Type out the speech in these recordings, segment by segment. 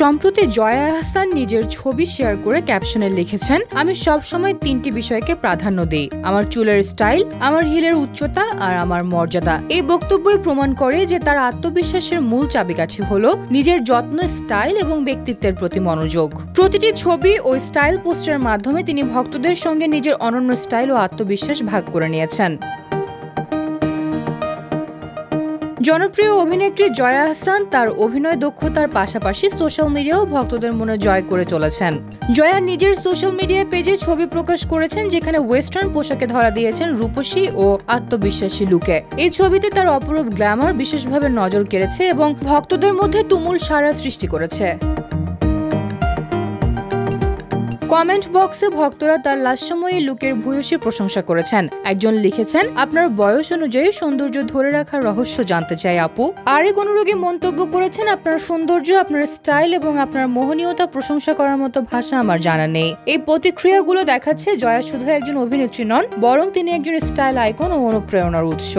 সম্প্রতি জয়া আহসান নিজের ছবি শেয়ার করে ক্যাপশনে লিখেছেন, আমি সবসময় 3টি বিষয়কে প্রাধান্য দিই, আমার চুলের স্টাইল, আমার হিলের উচ্চতা আর আমার মর্যাদা। এই বক্তব্যই প্রমাণ করে যে তার আত্মবিশ্বাসের মূল চাবিকাঠি হলো নিজের যত্ন, স্টাইল এবং ব্যক্তিত্বের প্রতি মনোযোগ। প্রতিটি ছবি ও স্টাইল পোস্টের মাধ্যমে তিনি ভক্তদের সঙ্গে নিজের অনন্য স্টাইল ও আত্মবিশ্বাস ভাগ করে নিয়েছেন। জনপ্রিয় অভিনেত্রী জয়া আহসান তার অভিনয় দক্ষতার পাশাপাশি সোশ্যাল মিডিয়াও ভক্তদের মনে জয় করে চলেছেন। জয়া নিজের সোশ্যাল মিডিয়া পেজে ছবি প্রকাশ করেছেন যেখানে ওয়েস্টার্ন পোশাকে ধরা দিয়েছেন রূপসী ও আত্মবিশ্বাসী লুকে। এই ছবিতে তার অপরূপ গ্ল্যামার বিশেষভাবে নজর কেড়েছে এবং ভক্তদের মধ্যে তুমুল সাড়া সৃষ্টি করেছে। কমেন্ট বক্সে ভক্তরা তার লাস্যময়ী লুকের ভূয়সী প্রশংসা করেছেন। একজন লিখেছেন, আপনার বয়স অনুযায়ী সৌন্দর্য ধরে রাখার রহস্য জানতে চাই আপু। আরেক অনুরাগী মন্তব্য করেছেন, আপনার সৌন্দর্য, আপনার স্টাইল এবং আপনার মোহনীয়তা প্রশংসা করার মতো ভাষা আমার জানা নেই। এই প্রতিক্রিয়াগুলো দেখাচ্ছে জয়া শুধু একজন অভিনেত্রী নন, বরং তিনি একজন স্টাইল আইকন ও অনুপ্রেরণার উৎস।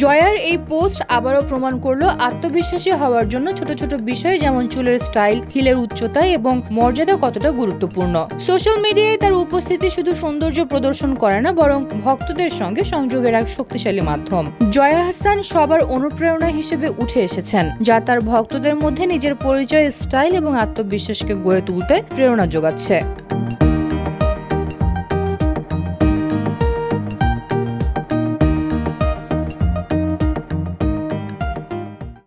জয়ার এই পোস্ট আবারও প্রমাণ করলো আত্মবিশ্বাসী হওয়ার জন্য ছোট ছোট বিষয় যেমন চুলের স্টাইল, হিলের উচ্চতা এবং মর্যাদা কতটা গুরুত্বপূর্ণ। সোশ্যাল মিডিয়ায় তার উপস্থিতি শুধু সৌন্দর্য প্রদর্শন করে না, বরং ভক্তদের সঙ্গে সংযোগের এক শক্তিশালী মাধ্যম। জয়া আহসান সবার অনুপ্রেরণা হিসেবে উঠে এসেছেন, যা তার ভক্তদের মধ্যে নিজের পরিচয়, স্টাইল এবং আত্মবিশ্বাসকে গড়ে তুলতে প্রেরণা যোগাচ্ছে।